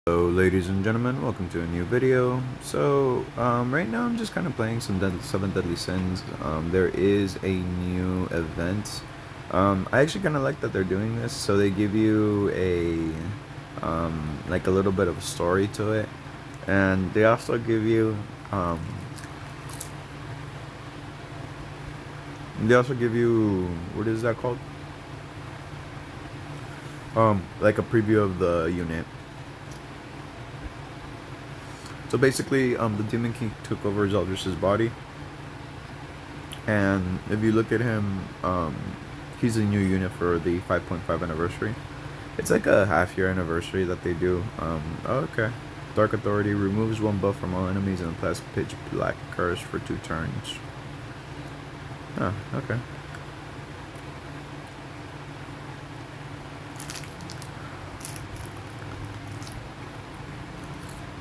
Hello ladies and gentlemen, welcome to a new video. Right now I'm just kind of playing some Seven Deadly Sins. There is a new event. I actually kind of like that they're doing this, so they give you like a little bit of a story to it. And they also give you, what is that called? Like a preview of the unit. So basically, the Demon King took over Zeldris's body, and if you look at him, he's a new unit for the 5.5 anniversary. It's like a half-year anniversary that they do. Okay. Dark Authority removes one buff from all enemies and applies Pitch Black Curse for 2 turns. Oh, okay.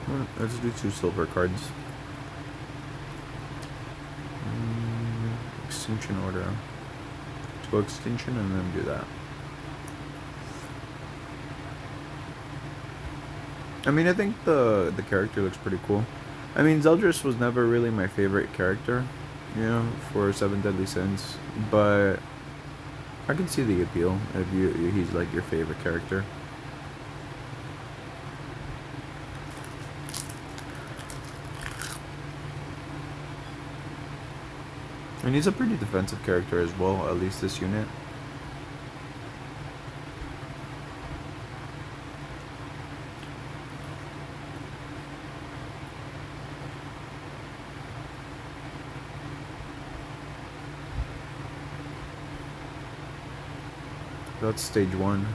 Well, let's do 2 silver cards. Extinction Order. Let's go Extinction and then do that. I mean, I think the character looks pretty cool. I mean, Zeldris was never really my favorite character, you know, for Seven Deadly Sins, but I can see the appeal if he's like your favorite character. And he's a pretty defensive character as well, at least this unit. That's stage 1.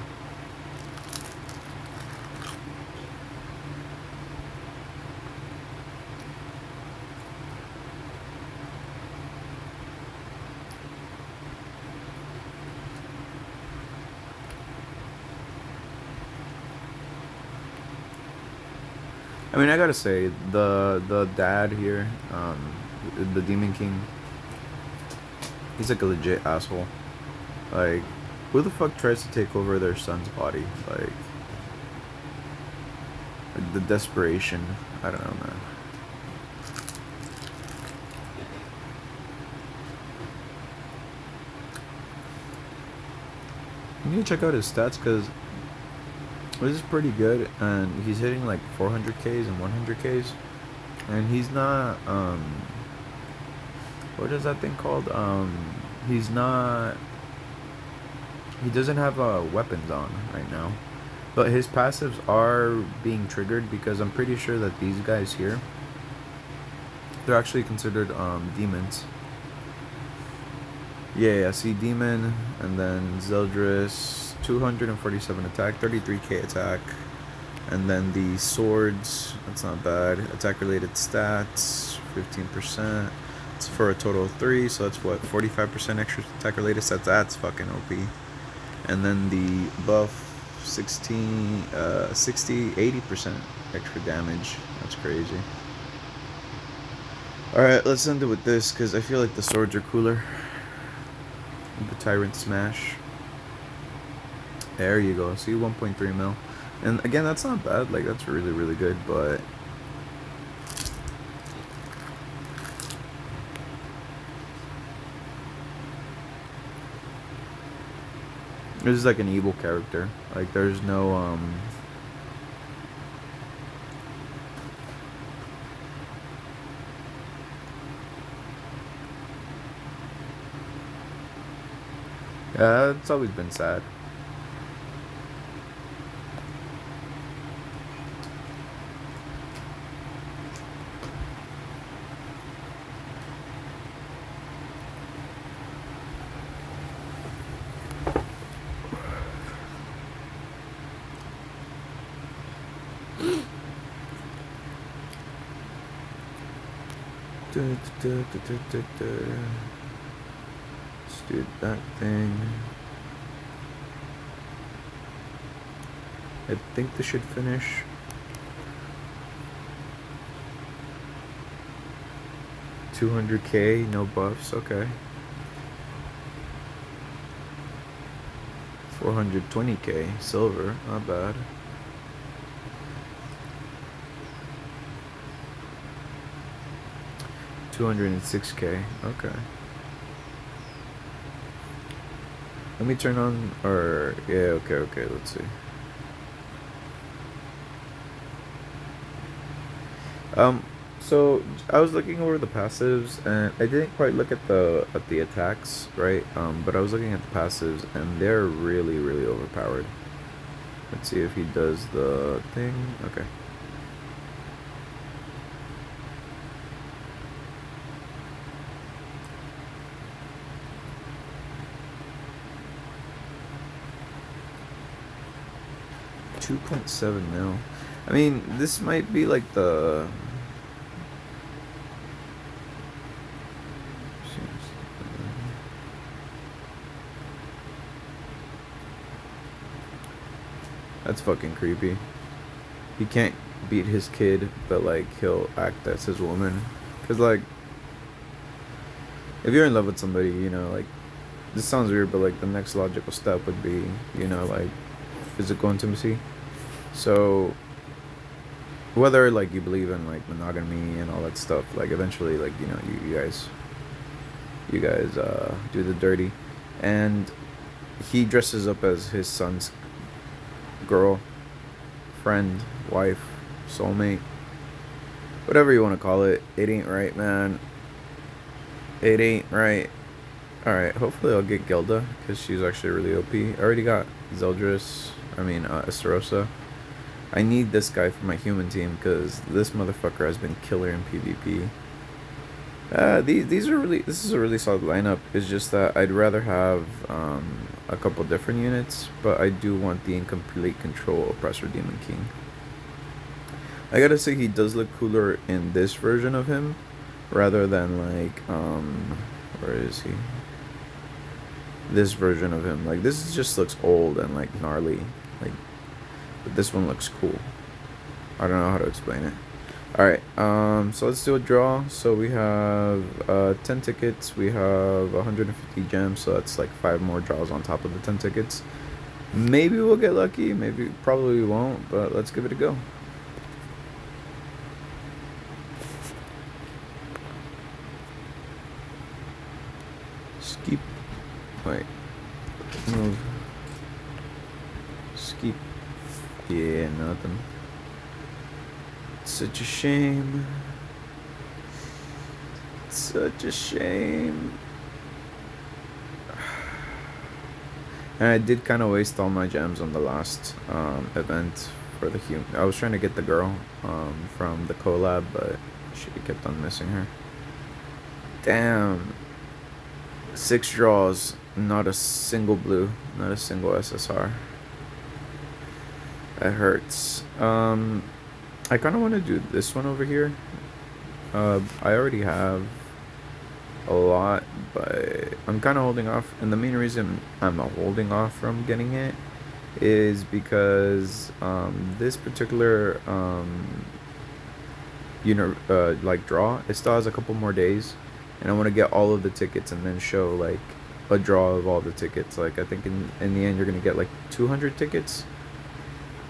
I mean, I gotta say, the dad here, the Demon King, he's like a legit asshole. Like, who the fuck tries to take over their son's body? Like the desperation. I don't know, man. You need to check out his stats because this is pretty good, and he's hitting like 400Ks and 100Ks, and he's not what is that thing called? He's not. He doesn't have weapons on right now, but his passives are being triggered because I'm pretty sure that these guys here, they're actually considered demons. Yeah, see, demon, and then Zeldris, 247 attack, 33k attack, and then the swords, that's not bad. Attack related stats, 15%. It's for a total of 3, so that's what, 45% extra attack related stats. That's fucking OP. And then the buff, 60, 80% extra damage. That's crazy. Alright, let's end it with this, because I feel like the swords are cooler. The Tyrant Smash. There you go. See, 1.3 mil. And again, that's not bad. Like, that's really, really good, but this is like an evil character. Like, there's no, yeah, it's always been sad. Let's do that thing. I think this should finish. $200k, no buffs, okay. 420k, silver, not bad. 206k. Okay. Let me turn on, or yeah, okay. Let's see. Um, so I was looking over the passives, and I didn't quite look at the attacks, right? But I was looking at the passives, and they're really overpowered. Let's see if he does the thing. Okay. $2.7 mil. I mean, this might be like the. That's fucking creepy. He can't beat his kid, but like he'll act as his woman. Cause like, if you're in love with somebody, you know, like, this sounds weird, but like the next logical step would be, you know, like physical intimacy. So whether like you believe in like monogamy and all that stuff, like eventually, like, you know, you guys do the dirty, and he dresses up as his son's girl, friend, wife, soulmate, whatever you want to call it. It ain't right, man. It ain't right. Alright, hopefully I'll get Gelda, because she's actually really OP. I already got Zeldris, Estarossa. I need this guy for my human team, because this motherfucker has been killer in PvP. This is a really solid lineup. It's just that I'd rather have a couple different units, but I do want the incomplete control Oppressor Demon King. I gotta say, he does look cooler in this version of him, rather than like, where is he? This version of him. Like, this just looks old and like gnarly. Like, but this one looks cool. I don't know how to explain it. Alright, so let's do a draw. So we have 10 tickets, we have 150 gems, so that's like 5 more draws on top of the 10 tickets. Maybe we'll get lucky, maybe, probably we won't, but let's give it a go. Skip. Wait. Move. Skip. Yeah, nothing. Such a shame. Such a shame. And I did kind of waste all my gems on the last event for the human. I was trying to get the girl from the collab, but she kept on missing her. Damn. 6 draws, not a single blue, not a single SSR. That hurts. I kind of want to do this one over here. I already have a lot, but I'm kind of holding off. And the main reason I'm holding off from getting it is because this particular like draw, it still has a couple more days, and I want to get all of the tickets and then show like a draw of all the tickets. Like, I think in the end you're gonna get like 200 tickets,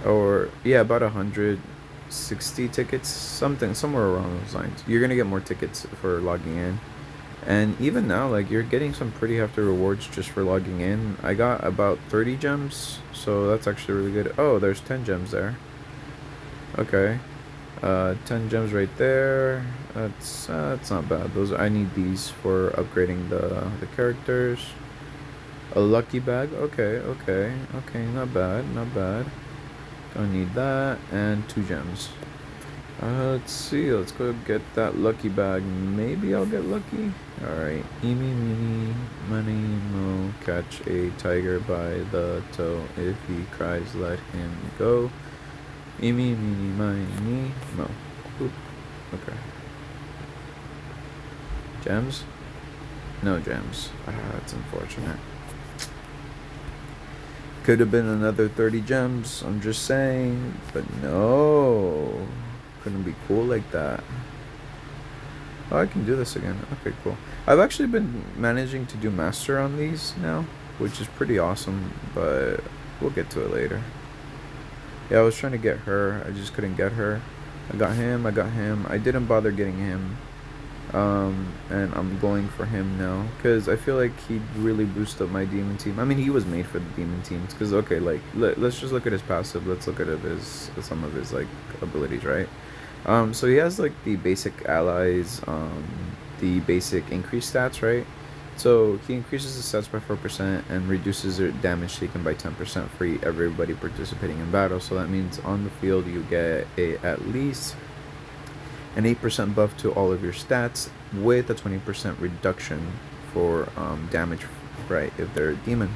or yeah, about 160 tickets, somewhere around those lines. You're gonna get more tickets for logging in, and even now, like, you're getting some pretty hefty rewards just for logging in. I got about 30 gems, so that's actually really good. Oh, there's 10 gems there. Okay, 10 gems right there. That's not bad. I need these for upgrading the characters. A lucky bag. Okay, not bad. Gonna need that, and 2 gems. Let's see, let's go get that lucky bag. Maybe I'll get lucky. Alright, eeny, meeny, miny, mo, catch a tiger by the toe. If he cries, let him go. Eeny, meeny, miny, mo. Oop. Okay. Gems? No gems. That's unfortunate. Could have been another 30 gems, I'm just saying, but no. Couldn't be cool like that. Oh, I can do this again. Okay, cool. I've actually been managing to do master on these now, which is pretty awesome, but we'll get to it later. Yeah, I was trying to get her. I just couldn't get her. I got him. I didn't bother getting him And I'm going for him now because I feel like he'd really boost up my demon team. I mean, he was made for the demon teams because okay, like let's just look at his passive. Let's look at his some of his like abilities, right? So he has like the basic allies, the basic increase stats, right? So he increases his stats by 4% and reduces their damage taken by 10% for everybody participating in battle. So that means on the field you get at least an 8% buff to all of your stats with a 20% reduction for damage, right, if they're a demon.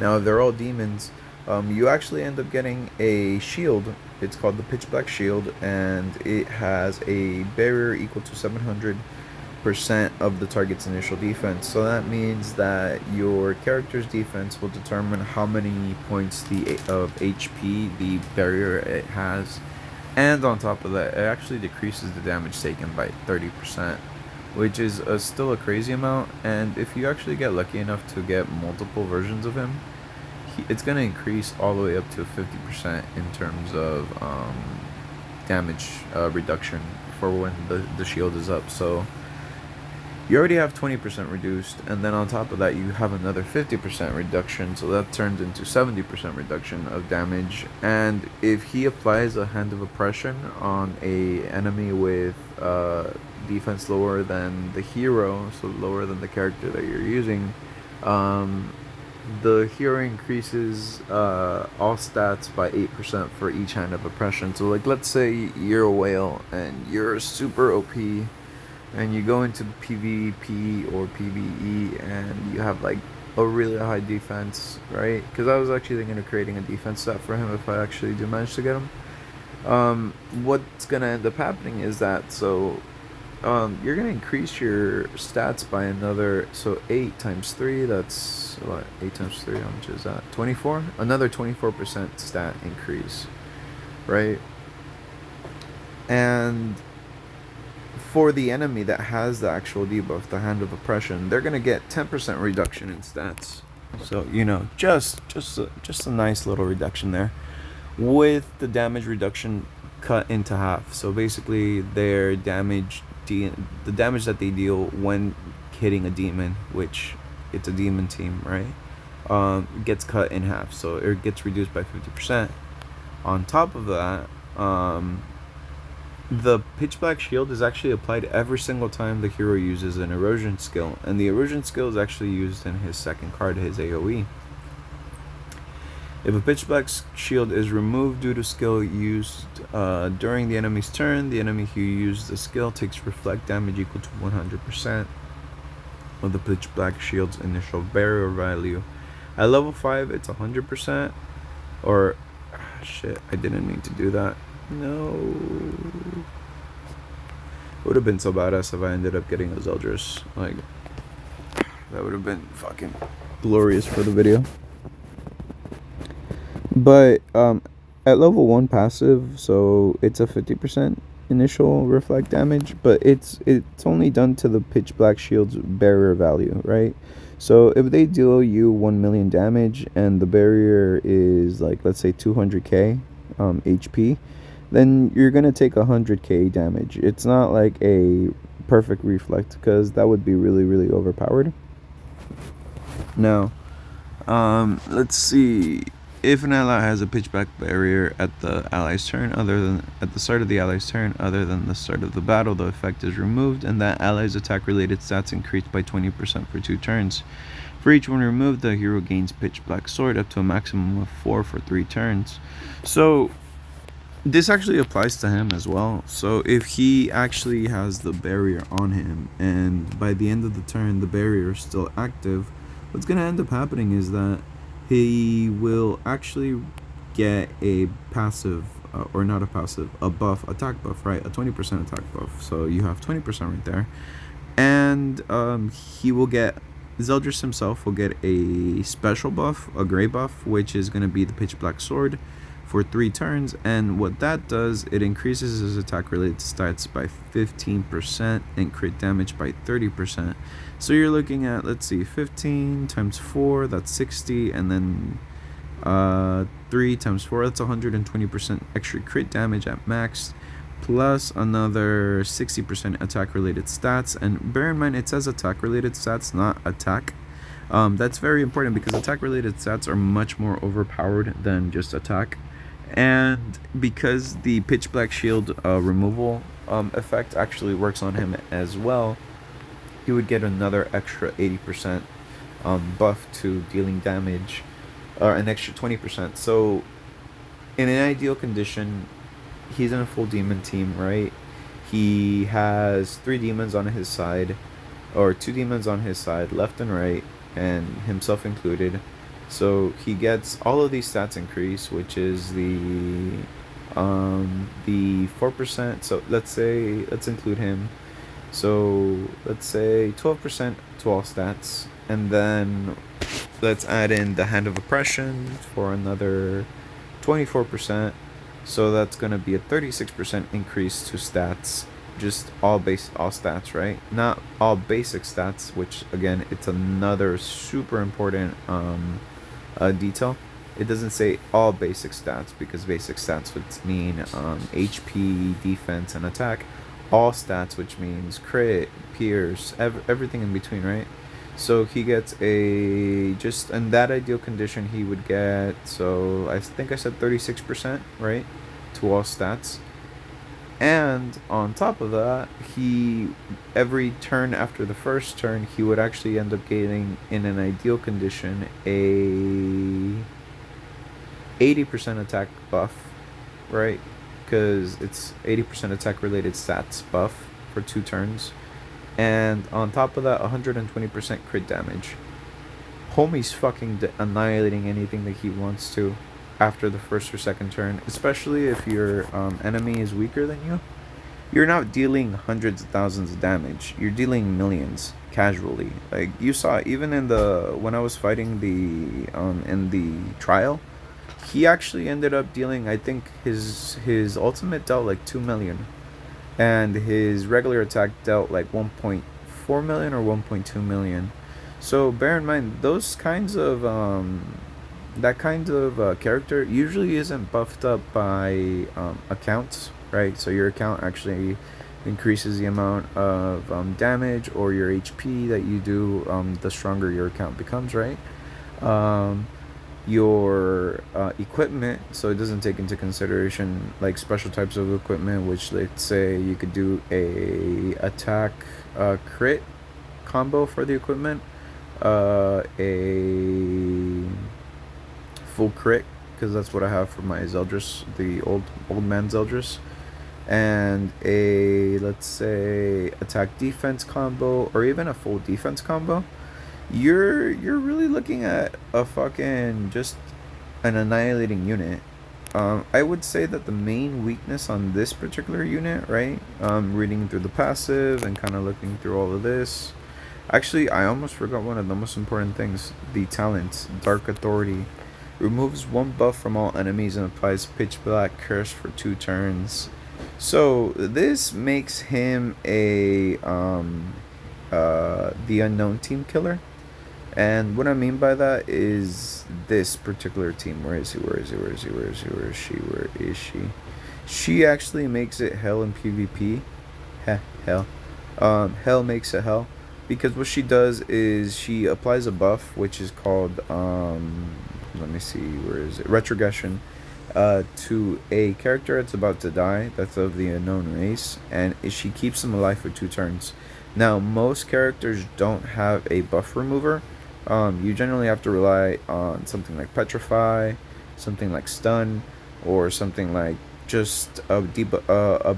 Now, if they're all demons, you actually end up getting a shield. It's called the Pitch Black Shield, and it has a barrier equal to 700% of the target's initial defense. So that means that your character's defense will determine how many points of HP the barrier it has. And on top of that, it actually decreases the damage taken by 30%, which is still a crazy amount. And if you actually get lucky enough to get multiple versions of him, it's going to increase all the way up to 50% in terms of damage reduction for when the shield is up. So you already have 20% reduced, and then on top of that you have another 50% reduction, so that turns into 70% reduction of damage. And if he applies a Hand of Oppression on a enemy with defense lower than the hero, so lower than the character that you're using, the hero increases all stats by 8% for each Hand of Oppression. So like, let's say you're a whale and you're super OP and you go into PvP or PvE and you have like a really high defense, right? Because I was actually thinking of creating a defense stat for him if I actually do manage to get him. What's gonna end up happening is that you're gonna increase your stats by another 8 times 3. That's what 8 times 3. How much is that? 24. Another 24% stat increase, right? And for the enemy that has the actual debuff, the Hand of Oppression, they're gonna get 10% reduction in stats. So just a nice little reduction there, with the damage reduction cut into half. So basically, their damage, the damage that they deal when hitting a demon, which it's a demon team, right? Gets cut in half. So it gets reduced by 50%. On top of that, the Pitch Black Shield is actually applied every single time the hero uses an erosion skill, and the erosion skill is actually used in his second card, his AoE. If a Pitch Black Shield is removed due to skill used during the enemy's turn, the enemy who used the skill takes reflect damage equal to 100% of the Pitch Black Shield's initial barrier value. At level 5, it's 100%, or shit, I didn't mean to do that. No. It would have been so badass if I ended up getting a Zeldris. Like, that would have been fucking glorious for the video. But at level 1 passive, so it's a 50% initial reflect damage, but it's only done to the Pitch Black Shield's barrier value, right? So if they deal you 1 million damage and the barrier is like, let's say 200k HP, then you're gonna take 100k damage. It's not like a perfect reflect, because that would be really, really overpowered. Now, let's see. If an ally has a Pitch Black barrier at the ally's turn, at the start of the ally's turn, other than the start of the battle, the effect is removed, and that ally's attack-related stats increase by 20% for 2 turns. For each one removed, the hero gains Pitch Black Sword up to a maximum of 4 for 3 turns. So this actually applies to him as well. So if he actually has the barrier on him, and by the end of the turn the barrier is still active, what's going to end up happening is that he will actually get a passive, or not a passive, a buff, attack buff, right? A 20% attack buff. So you have 20% right there. And he will get, Zeldris himself will get a special buff, a gray buff, which is going to be the Pitch Black Sword for 3 turns. And what that does, it increases his attack related stats by 15% and crit damage by 30%. So you're looking at, let's see, 15 times 4, that's 60, and then 3 times 4, that's 120% extra crit damage at max. plus another 60% attack related stats. And bear in mind, it says attack related stats, not attack. That's very important because attack related stats are much more overpowered than just attack. And because the pitch black shield removal effect actually works on him as well, he would get another extra 80% buff to dealing damage, or an extra 20%. So in an ideal condition, he's in a full demon team, right? He has 3 demons on his side, or 2 demons on his side, left and right, and himself included. So he gets all of these stats increase, which is the 4%. So let's include him. So let's say 12% to all stats, and then let's add in the Hand of Oppression for another 24%. So that's gonna be a 36% increase to stats, just all stats, right? Not all basic stats, which again, it's another super important detail. It doesn't say all basic stats because basic stats would mean HP, defense, and attack. All stats, which means crit, pierce, everything in between, right? So he gets just in that ideal condition, he would get, so I think I said 36%, right? To all stats. And on top of that, every turn after the first turn, he would actually end up getting, in an ideal condition, a 80% attack buff, right? Because it's 80% attack related stats buff for 2 turns. And on top of that, 120% crit damage. Homie's fucking annihilating anything that he wants to after the first or second turn, especially if your enemy is weaker than you. You're not dealing hundreds of thousands of damage. You're dealing millions casually. Like you saw, even when I was fighting in the trial, he actually ended up dealing, I think his ultimate dealt like 2 million, and his regular attack dealt like 1.4 million or 1.2 million. So bear in mind, those kinds of that kind of character usually isn't buffed up by accounts, right? So your account actually increases the amount of damage or your HP that you do, the stronger your account becomes, right? Your equipment, so it doesn't take into consideration like special types of equipment, which let's say you could do a attack crit combo for the equipment, a full crit, because that's what I have for my Zeldris, the old man Zeldris, and a, let's say, attack defense combo, or even a full defense combo. You're really looking at a fucking just an annihilating unit. I would say that the main weakness on this particular unit, right? Reading through the passive and kind of looking through all of this. Actually, I almost forgot one of the most important things. The talent, Dark Authority. Removes 1 buff from all enemies and applies Pitch Black Curse for 2 turns. So this makes him the unknown team killer. And what I mean by that is this particular team. Where is she? She actually makes it hell in PvP. Hell. Hell makes it hell. Because what she does is she applies a buff, which is called, let me see, where is it? Retrogression. To a character that's about to die, that's of the unknown race, and she keeps him alive for 2 turns. Now, most characters don't have a buff remover. You generally have to rely on something like Petrify, something like Stun, or something like just a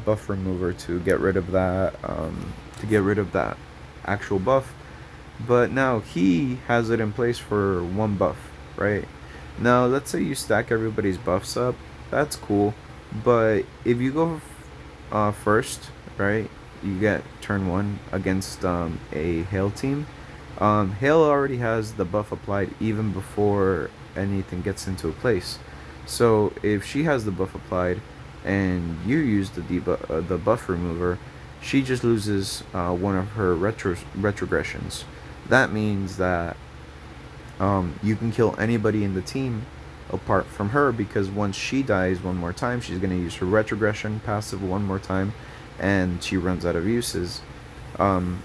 buff remover to get rid of that, actual buff. But now he has it in place for 1 buff, right? Now, let's say you stack everybody's buffs up. That's cool. But if you go first, right, you get turn 1 against a Hail team. Hail already has the buff applied even before anything gets into place. So if she has the buff applied and you use the buff remover, she just loses one of her retrogressions. That means that you can kill anybody in the team apart from her, because once she dies one more time, she's going to use her retrogression passive one more time, and she runs out of uses. Um,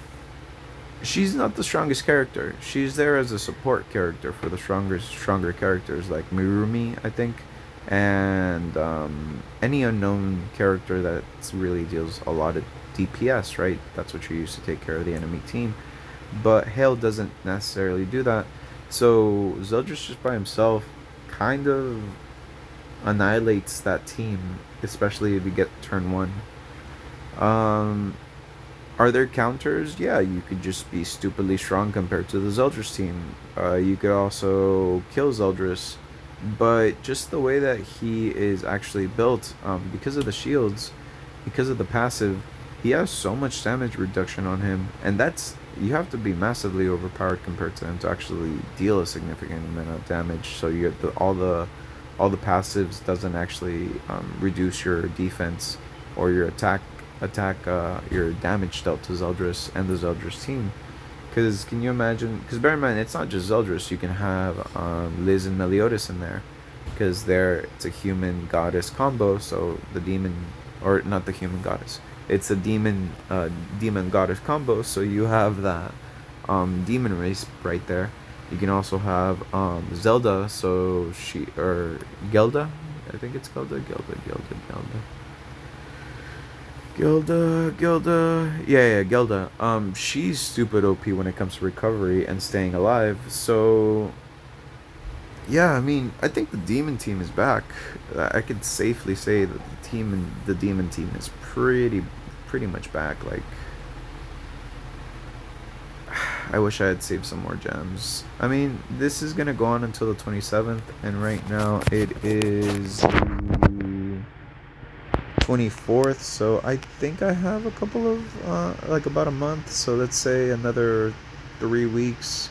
she's not the strongest character. She's there as a support character for the stronger characters like Mirumi, I think, and any unknown character that really deals a lot of DPS. Right, that's what you use to take care of the enemy team. But Hale doesn't necessarily do that. So Zeldris just by himself kind of annihilates that team, especially if you get turn one. Um, are there counters? Yeah, you could just be stupidly strong compared to the Zeldris team. You could also kill Zeldris, but just the way that he is actually built, because of the shields, because of the passive, he has so much damage reduction on him, and that's, you have to be massively overpowered compared to him to actually deal a significant amount of damage. So you get all the passives doesn't actually reduce your defense or your your damage dealt to Zeldris and the Zeldris team. Because can you imagine? Because bear in mind, it's not just Zeldris. You can have Liz and Meliodas in there, because it's a human goddess combo. So the demon, or not the human goddess, it's a demon goddess combo. So you have that demon race right there. You can also have Zelda. So Gelda, I think it's Gilda. Yeah, Gilda. She's stupid OP when it comes to recovery and staying alive. So, yeah, I mean, I think the demon team is back. I could safely say that the demon team is pretty much back. Like, I wish I had saved some more gems. I mean, this is gonna go on until the 27th, and right now it is the 24th, so I think I have a couple of like about a month. So let's say another 3 weeks.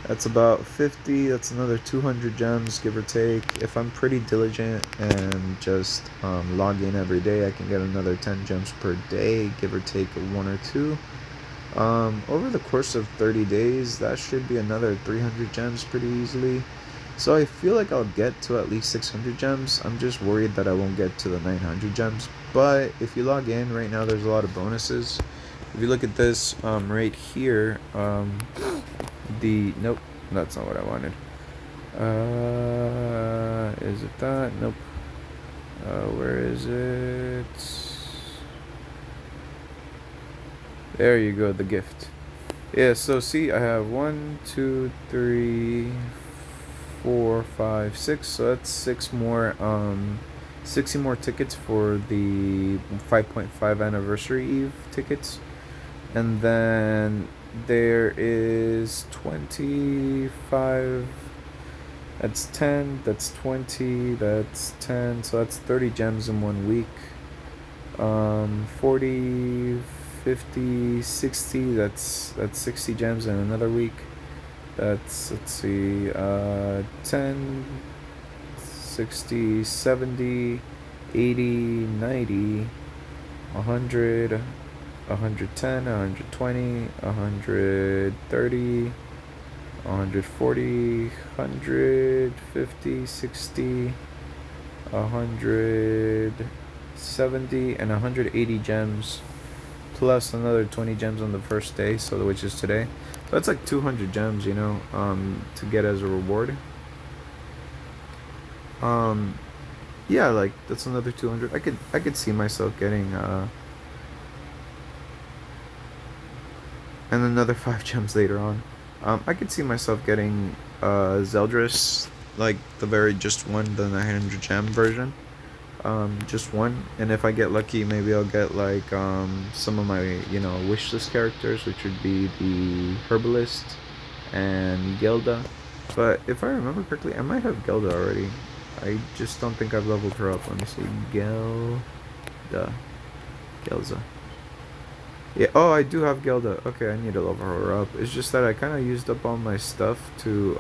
That's about 50. That's another 200 gems, give or take. If I'm pretty diligent and just log in every day, I can get another 10 gems per day, give or take one or two. Over the course of 30 days, that should be another 300 gems pretty easily. So I feel like I'll get to at least 600 gems. I'm just worried that I won't get to the 900 gems. But if you log in right now, there's a lot of bonuses. If you look at this right here, nope, that's not what I wanted. Is it that? Nope. Where is it? There you go, the gift. Yeah, so see, I have 1, 2, 3, 4, 5, 6. So that's 60 more tickets for the 5.5 anniversary Eve tickets. And then there is 25. That's 10. That's 20. That's 10. So that's 30 gems in 1 week. 40, 50, 60. That's 60 gems in another week. That's, let's see, 10, 60, 70, 80, 90, 100, 110, 120, 130, 140, 150, 60, 170, and 180 gems, plus another 20 gems on the first day, so which is today. So that's like 200 gems, to get as a reward. Yeah, like that's another 200. I could see myself getting and another 5 gems later on. I could see myself getting Zeldris, like the very just one, the 900 gem version. Just one, and if I get lucky, maybe I'll get like some of my wish list characters, which would be the Herbalist and Gelda. But if I remember correctly, I might have Gelda already. I just don't think I've leveled her up. Let me see. Gelza. Yeah, oh, I do have Gelda. Okay, I need to level her up. It's just that I kind of used up all my stuff to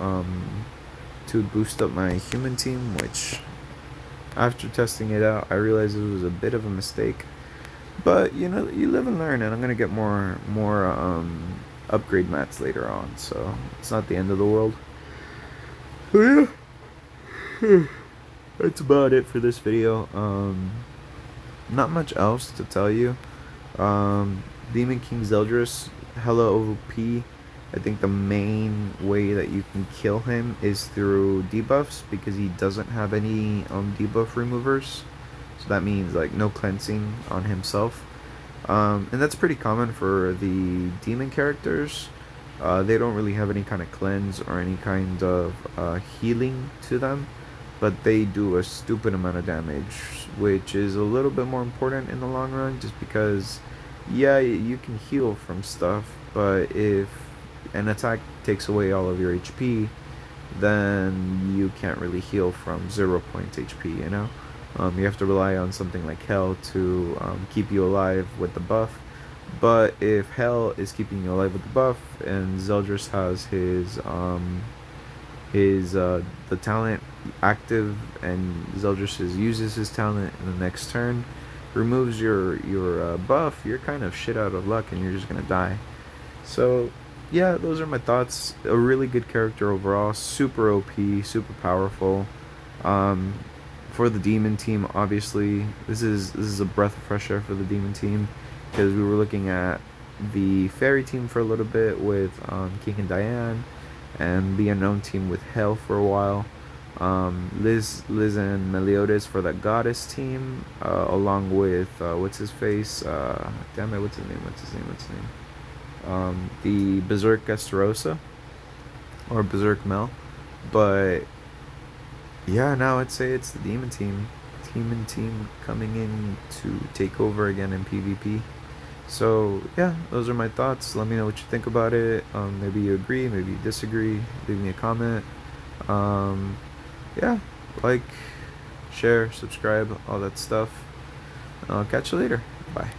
boost up my human team, which after testing it out, I realized it was a bit of a mistake. But you live and learn, and I'm gonna get more upgrade mats later on, so it's not the end of the world. But yeah. That's about it for this video. Not much else to tell you. Demon King Zeldris, hella OP. I think the main way that you can kill him is through debuffs, because he doesn't have any debuff removers. So that means like no cleansing on himself. And that's pretty common for the demon characters. They don't really have any kind of cleanse or any kind of healing to them, but they do a stupid amount of damage, which is a little bit more important in the long run, just because, yeah, you can heal from stuff, but if an attack takes away all of your HP, then you can't really heal from 0 point HP, you know? You have to rely on something like Hell to keep you alive with the buff. But if Hell is keeping you alive with the buff, and Zeldris has the talent active, and Zeldris uses his talent in the next turn, removes your buff, you're kind of shit out of luck, and you're just gonna die. So yeah, those are my thoughts. A really good character overall, super OP, super powerful. For the demon team, obviously this is a breath of fresh air for the demon team, because we were looking at the fairy team for a little bit with King and Diane, and the unknown team with Hell for a while. Liz and Meliodas for the goddess team, along with what's his face? Damn it, what's his name? The Berserk Esterosa, or Berserk Mel. But yeah, now I'd say it's the demon team coming in to take over again in PvP. So yeah, those are my thoughts. Let me know what you think about it. Maybe you agree, maybe you disagree. Leave me a comment. Yeah, like, share, subscribe, all that stuff. I'll catch you later. Bye.